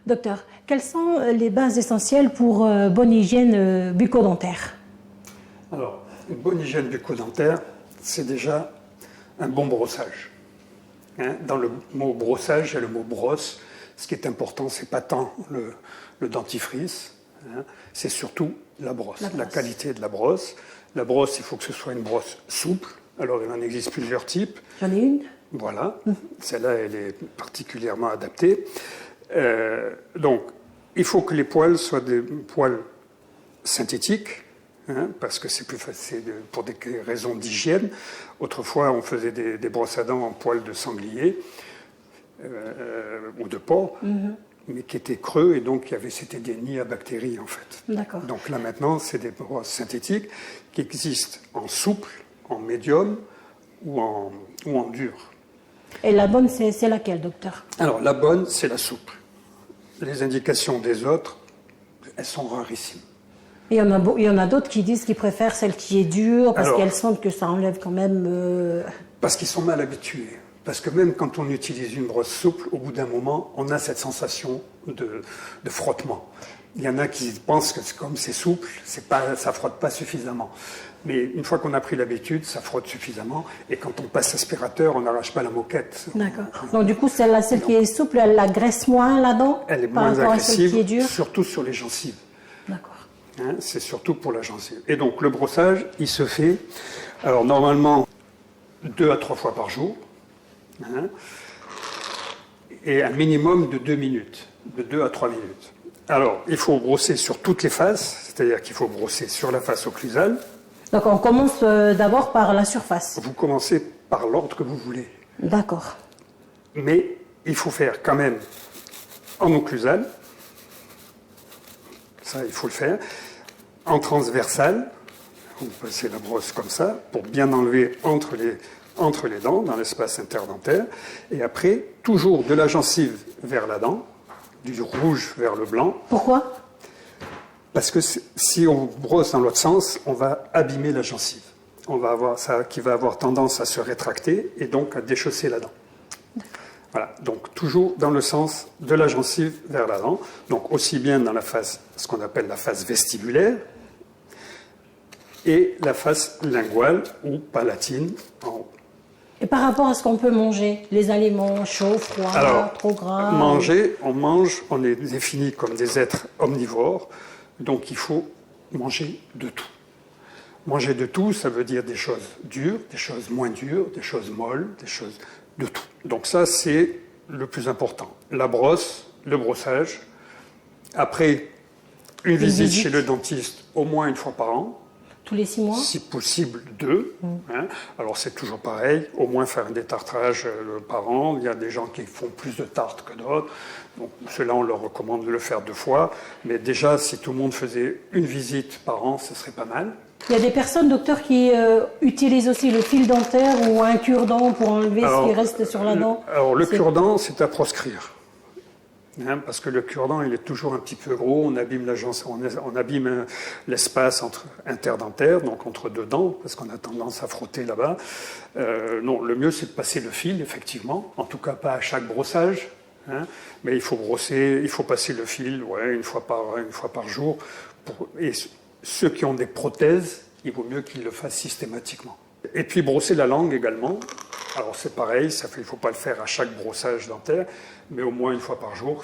Docteur, quelles sont les bases essentielles pour bonne hygiène bucco-dentaire? Alors, une bonne hygiène bucco-dentaire, c'est déjà un bon brossage. Dans le mot brossage, il y a le mot brosse. Ce qui est important, ce n'est pas tant le dentifrice, c'est surtout la brosse, la qualité de la brosse. La brosse, il faut que ce soit une brosse souple. Alors, il en existe plusieurs types. J'en ai une. Voilà, celle-là, elle est particulièrement adaptée. Donc, il faut que les poils soient des poils synthétiques, parce que c'est plus facile pour des raisons d'hygiène. Autrefois, on faisait des brosses à dents en poils de sanglier ou de porc, mais qui étaient creux, et donc c'était des nids à bactéries, en fait. D'accord. Donc là, maintenant, c'est des brosses synthétiques qui existent en souple, en médium ou en dur. Et la bonne, c'est laquelle, docteur? Alors, la bonne, c'est la souple. Les indications des autres, elles sont rarissimes. Il y en a d'autres qui disent qu'ils préfèrent celle qui est dure parce qu'elles sentent que ça enlève quand même... Parce qu'ils sont mal habitués. Parce que même quand on utilise une brosse souple, au bout d'un moment, on a cette sensation de frottement. Il y en a qui pensent que comme c'est souple, ça frotte pas suffisamment. Mais une fois qu'on a pris l'habitude, ça frotte suffisamment. Et quand on passe l'aspirateur, on n'arrache pas la moquette. D'accord. Donc du coup, celle qui est souple, elle la graisse moins la dent elle est par moins rapport à celle qui est agressive, dure. surtout sur les gencives. D'accord. C'est surtout pour la gencive. Et donc le brossage, il se fait, alors normalement, 2 à 3 fois par jour, et un minimum de 2 minutes, de 2 à 3 minutes. Alors, il faut brosser sur toutes les faces, c'est-à-dire qu'il faut brosser sur la face occlusale. Donc on commence d'abord par la surface. Vous commencez par l'ordre que vous voulez. D'accord. Mais il faut faire quand même en occlusale, ça il faut le faire, en transversale, vous passez la brosse comme ça, pour bien enlever entre les dents, dans l'espace interdentaire, et après, toujours de la gencive vers la dent, du rouge vers le blanc. Pourquoi? Parce que si on brosse dans l'autre sens, on va abîmer la gencive. On va avoir ça qui va avoir tendance à se rétracter et donc à déchausser la dent. Voilà, donc toujours dans le sens de la gencive vers la dent, donc aussi bien dans la face, ce qu'on appelle la face vestibulaire, et la face linguale ou palatine en haut. Et par rapport à ce qu'on peut manger, les aliments chauds, froids, Alors, trop gras... on est défini comme des êtres omnivores, donc il faut manger de tout. Manger de tout, ça veut dire des choses dures, des choses moins dures, des choses molles, des choses de tout. Donc ça, c'est le plus important. La brosse, le brossage. Après, une visite chez le dentiste au moins une fois par an. Tous les 6 mois? Si possible, 2. Alors c'est toujours pareil, au moins faire un détartrage par an. Il y a des gens qui font plus de tartes que d'autres. Donc ceux-là, on leur recommande de le faire 2 fois. Mais déjà, si tout le monde faisait une visite par an, ce serait pas mal. Il y a des personnes, docteur, qui utilisent aussi le fil dentaire ou un cure-dent pour enlever ce qui reste sur la dent. Alors le cure-dent, c'est à proscrire. Parce que le cure-dent, il est toujours un petit peu gros, on abîme on abîme l'espace interdentaire, donc entre 2 dents, parce qu'on a tendance à frotter là-bas. Non, le mieux, c'est de passer le fil, effectivement. En tout cas, pas à chaque brossage. Mais il faut brosser, il faut passer le fil, une fois par jour. Et ceux qui ont des prothèses, il vaut mieux qu'ils le fassent systématiquement. Et puis brosser la langue également. Alors c'est pareil, il ne faut pas le faire à chaque brossage dentaire, mais au moins une fois par jour.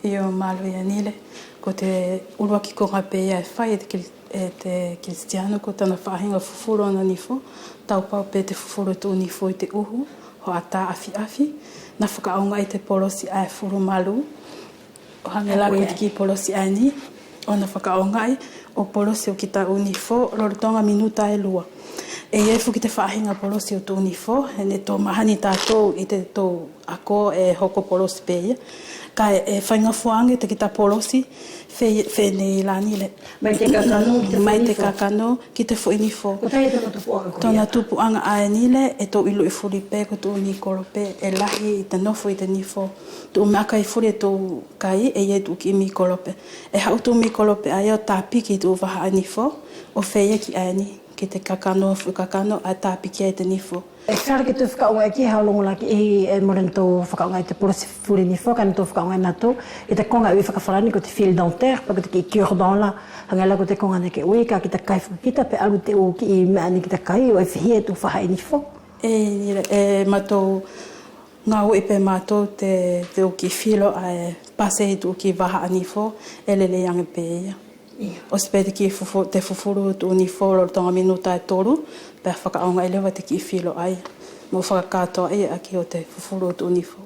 Io malo ianile, ko te ulua ki konga pe e whai te Cristiano, ko tana whahinga fufuro ana nifo, tau pau pe te fufuro tu nifo I te uhu, ho ata afi, na whakaonga I te polosi ai furu malu, o hangela ko ki polosi ani, o na whakaonga ai, o polosi o ki ta unifo, rorotonga minuta e lua. E e fuki te whahinga polosi o tu unifo, e ne tō mahani tātou I te tō ako e hoko polosi peia, ka e whainga fuange te ki ta polosi, fe ne ilani le. Mai te kakano, ki te fuinifo. Tōna tupu anga aenile, e tō ilu I furi pe, ko tō uni korope, e lahi I te nofo I te nifo. Tō meaka I furi e tō kai, e ie tō ki mi korope. E hau tō mi korope ai o tā piki tō waha a nifo, o wheia ki aeni. ki te kakano, whukakano, a tāpiki ai te nifo. E whare ki te whakaunga ki haolongo la ki e moren tō whakaunga i te porose fure ni whoka ni tō whakaunga i nato i te konga ui whakawharani ko te fil dentaire pa ko te ki cure-dent la hanga la ko te konga ne ke ui ka ki te kai whakakita pe alu te o ki I mea ni ki te kai o e whihia tu whahai ni who. E matou ngā ui pe mātou te o ki whilo a e pase i tu ki waha a nifo e lele yange pe ia. O se pēte ki te fufuru tu nifo lo tonga minuta e toru pe whakaonga e lewa te ki whilo ai. Mo whakakatoa e a ki o te fufuru tu nifo.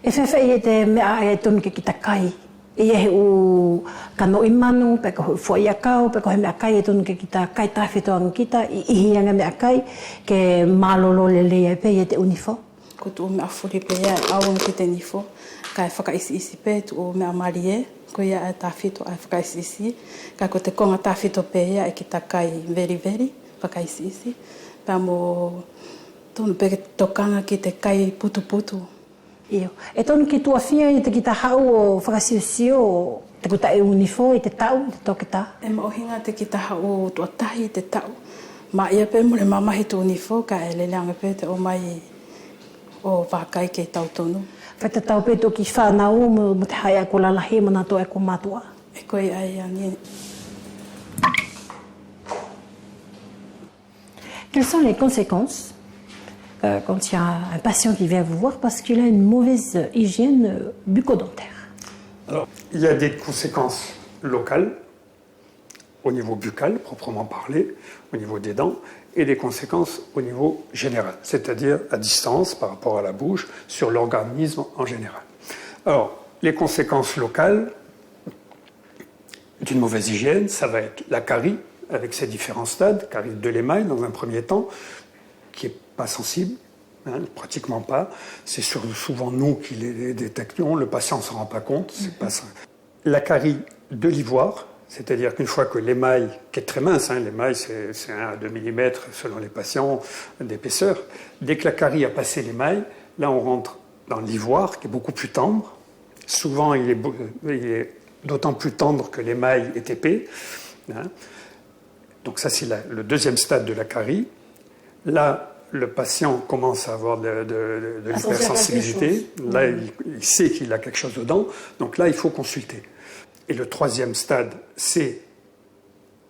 E whewhai e te mea e tonu ki ta kai. I e he u kano I manu, pe ko fwoi a kau, pe ko he mea kai e tonu ki ta kai tawhito anu kita, I hianga mea kai, ke malolo le lea pe e te unifo. Ko tu mea furi pe ia e awang ki te nifo, ka e whakaisi isi pe tu o mea mari e, ko ia e tawhito a whakaisi isi, ka ko te konga tawhito pe ia e ki ta kai very very, whakaisi isi, pa mo tonu pe ke tokanga ki te kai putu putu. Io. E tonu ki tua whia I te ki ta hau o whakasiosio o te kuta e unifo I te tau, te toke ta. E maohinga te ki ta hau o tua tahi te tau. Ma ia pe mure mamahi tu unifo ka e leleanga pe te o mai o whakai ke tau tonu. Whai te tau pe to ki whanau mo te haia ko lalahi mo nā to e ko matua. E koe ai ani. Quelles sont les conséquences quand il y a un patient qui vient vous voir parce qu'il a une mauvaise hygiène bucco-dentaire? Alors, il y a des conséquences locales, au niveau buccal, proprement parlé, au niveau des dents, et des conséquences au niveau général, c'est-à-dire à distance par rapport à la bouche, sur l'organisme en général. Alors, les conséquences locales d'une mauvaise hygiène, ça va être la carie, avec ses différents stades, carie de l'émail dans un premier temps, qui n'est pas sensible, hein, pratiquement pas. C'est souvent nous qui les détectons, le patient ne s'en rend pas compte. C'est pas ça. La carie de l'ivoire, c'est-à-dire qu'une fois que l'émail, qui est très mince, hein, l'émail c'est 1 à 2 mm selon les patients d'épaisseur, dès que la carie a passé l'émail, là on rentre dans l'ivoire qui est beaucoup plus tendre. Souvent il est d'autant plus tendre que l'émail est épais. Hein. Donc ça c'est le deuxième stade de la carie. Là, le patient commence à avoir de l'hypersensibilité. Là, il sait qu'il a quelque chose dedans. Donc là, il faut consulter. Et le troisième stade, c'est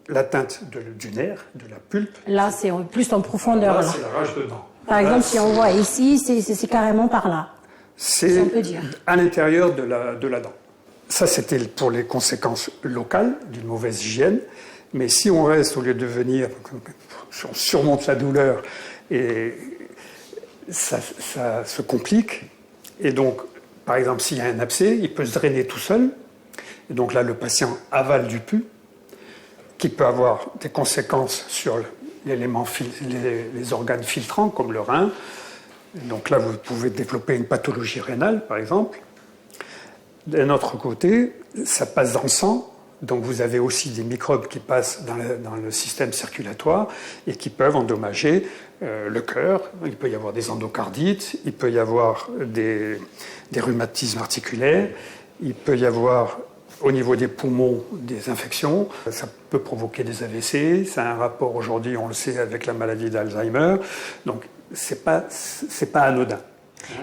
l'atteinte du nerf, de la pulpe. Là, c'est plus en profondeur. Là, c'est la rage de dents. Par exemple, si on voit ici, c'est carrément par là. C'est à l'intérieur de la dent. Ça, c'était pour les conséquences locales d'une mauvaise hygiène. Mais si on reste, au lieu de venir, on surmonte la douleur et ça se complique. Et donc, par exemple, s'il y a un abcès, il peut se drainer tout seul. Et donc là, le patient avale du pus, qui peut avoir des conséquences sur les organes filtrants, comme le rein. Et donc là, vous pouvez développer une pathologie rénale, par exemple. D'un autre côté, ça passe dans le sang. Donc vous avez aussi des microbes qui passent dans le système circulatoire et qui peuvent endommager le cœur. Il peut y avoir des endocardites, il peut y avoir des rhumatismes articulaires, il peut y avoir au niveau des poumons des infections. Ça peut provoquer des AVC, ça a un rapport aujourd'hui, on le sait, avec la maladie d'Alzheimer. Donc c'est pas anodin.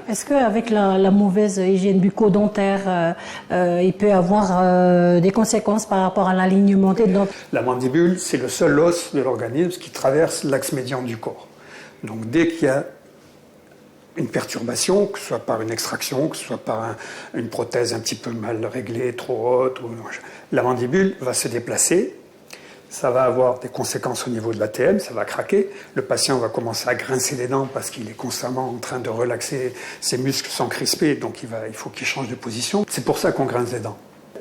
Est-ce qu'avec la mauvaise hygiène bucco-dentaire, il peut y avoir des conséquences par rapport à l'alignement des dents? La mandibule, c'est le seul os de l'organisme qui traverse l'axe médian du corps. Donc dès qu'il y a une perturbation, que ce soit par une extraction, que ce soit par une prothèse un petit peu mal réglée, trop haute, la mandibule va se déplacer. Ça va avoir des conséquences au niveau de l'ATM, ça va craquer. Le patient va commencer à grincer les dents parce qu'il est constamment en train de relaxer, ses muscles sont crispés, donc il faut qu'il change de position. C'est pour ça qu'on grince les dents.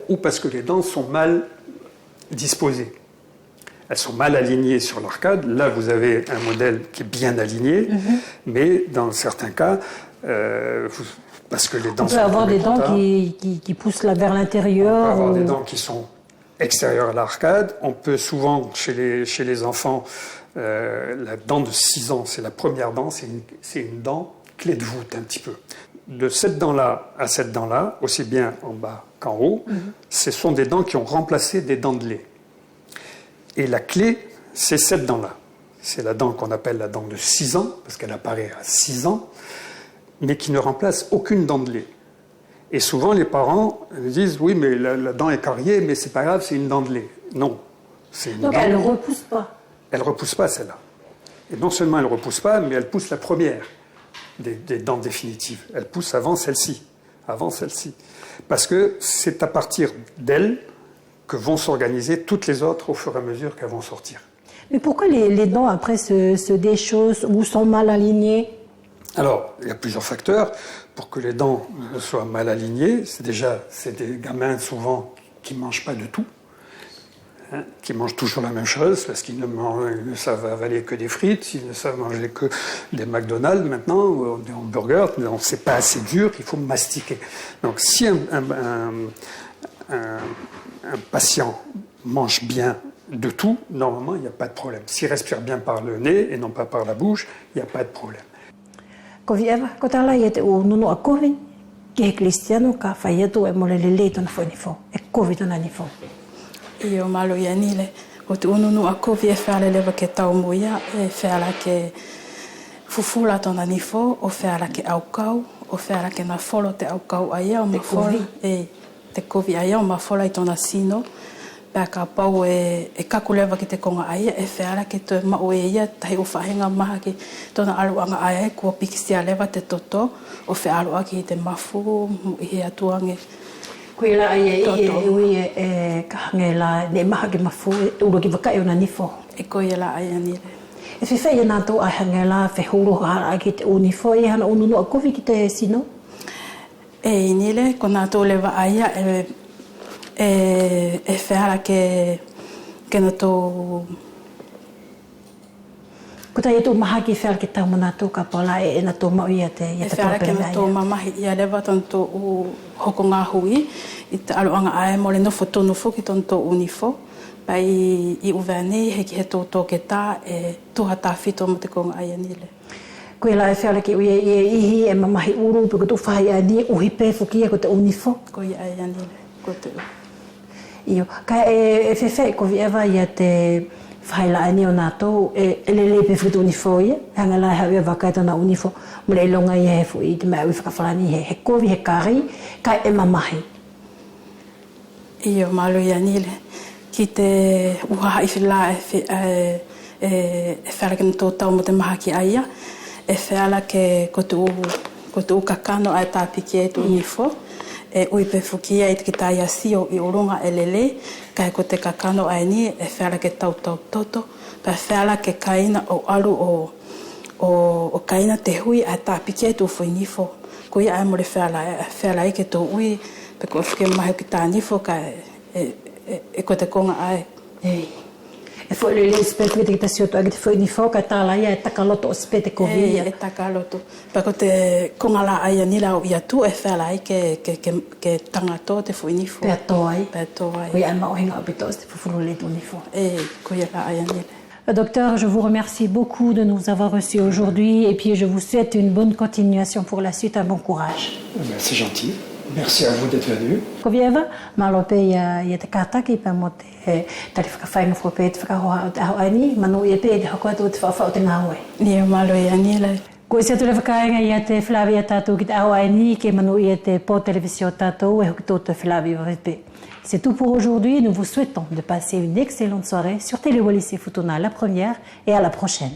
Ou parce que les dents sont mal disposées. Elles sont mal alignées sur l'arcade. Là, vous avez un modèle qui est bien aligné, mais dans certains cas, parce que les dents sont... On peut avoir des dents qui poussent là vers l'intérieur. On peut avoir des dents qui sont extérieures à l'arcade. On peut souvent, chez les enfants, la dent de 6 ans, c'est la première dent, c'est une dent clé de voûte un petit peu. De cette dent-là à cette dent-là, aussi bien en bas qu'en haut, ce sont des dents qui ont remplacé des dents de lait. Et la clé, c'est cette dent-là. c'est la dent qu'on appelle la dent de 6 ans, parce qu'elle apparaît à 6 ans, mais qui ne remplace aucune dent de lait. Et souvent, les parents disent, oui, mais la dent est cariée, mais c'est pas grave, c'est une dent de lait. Non. Donc elle ne repousse pas. Elle ne repousse pas, celle-là. Et non seulement elle ne repousse pas, mais elle pousse la première des dents définitives. Elle pousse avant celle-ci. Parce que c'est à partir d'elle que vont s'organiser toutes les autres au fur et à mesure qu'elles vont sortir. Mais pourquoi les dents après se déchaussent ou sont mal alignées? Alors, il y a plusieurs facteurs pour que les dents soient mal alignées. C'est des gamins souvent qui ne mangent pas de tout, hein, qui mangent toujours la même chose, parce qu'ils ne savent avaler que des frites, ils ne savent manger que des McDonald's maintenant, des hamburgers. Donc, c'est pas assez dur, il faut mastiquer. Donc, si un patient mange bien de tout, normalement, il n'y a pas de problème. S'il respire bien par le nez et non pas par la bouche, il n'y a pas de problème. Kovi eva, ko tala ia te o nunu a kovi, ki he kristiano ka whai atu e mole le lei tona whanifo, e kovi tona nifo. I o malo ia nile, ko te ununu a kovi e whare lewa ke tau muia, e whare ke fufula tona nifo, o whare ke aukau, o whare ke na wholo te aukau aia o mawhola, te kovi aia o mawhola i tona sino, pēr ka pau e kakulewa ki te konga aia, e whēra ki te mao e ia, tahi o whahinga maha ki tona aluanga aia, kua pikisia lewa te toto, o whēaroa ki te mafu, i he atuange. Koe la aia i e ui e kahange la ne maha ki mafu, uro ki wakai o na nifo. E koe la aia nire. E whiwhai e nātou a hange la, whehuro hara ki te unifo, e hana ununu a kovi ki te sino? E inile, ko nātou lewa aia, e whēra ke na tō... Ko tai tō maha ki whēra ki tau mana tō ka pala e na tō mau ia te tōpere mai. E whēra ke na tō mamahi ia lewa ton tō hoko ngā hui, i te aluanga ae mole nofo tonu fo ki ton tō unifo, pai i uwēnei he ki he tō ke tā e tuha tā whito mo te konga aia nile. Koe la e whēra ki ui e ihi e mamahi uru, pe ko tō whai a ni uhi pē fukia ko te unifo. Koe aia nile, ko te ui. Io, ka e whewhe ko vi ewa ia te whaila ani o nātou, e lele pe whitu unifo ia, hanga la hau ia wakai tona unifo, mule e longa ia he fu i te mea ui whakawharani he kovi, he kāri, kai e mamahi. Io, malo ia nile, ki te uhaha i whila e whera ki na tō tau mo te maha ki aia, e whera ke ko te u kakano ai tāpiki e tu unifo, e ui pe fukia i te tai asio i orunga e lele, kai ko te kakano ai ni e whera ke tau toto, kai whera ke kaina o alu o kaina te hui a tāpiki e tu whainifo. Ko ia ai mole whera i ke tō ui, pe ko whike mahi ki tā nifo, kai e ko te konga ai. E foi lele spete ki te sioto agi te whainifo, kai tāla ia e takaloto o spete kovi ia. E takaloto. Pa ko te konga la aia nila o ia tu e whela ai ke tangato te whainifo. Pea tō ai. Pea tō ai. Koe ai maohinga apito te whufuru le tō nifo. Koe la aia nila. Docteur, je vous remercie beaucoup de nous avoir reçus aujourd'hui et puis je vous souhaite une bonne continuation pour la suite, un bon courage. C'est gentil. Merci à vous d'être venu. Ko vieva, malope ia te kātaki pa mo te tari whakawhainga whope te whakahoa o te aho aini, manu ia pe te hoko atu te whawha o te ngāhoe. Nia malo ia nila. Ko isi atu le whakainga ia te Flavia tātou ki te aho aini, ke manu ia te po televisio tātou e hoki tōtou Flavia Vavepe. C'est tout pour aujourd'hui. Nous vous souhaitons de passer une excellente soirée sur Télé Wallis et Futuna, la première, et à la prochaine.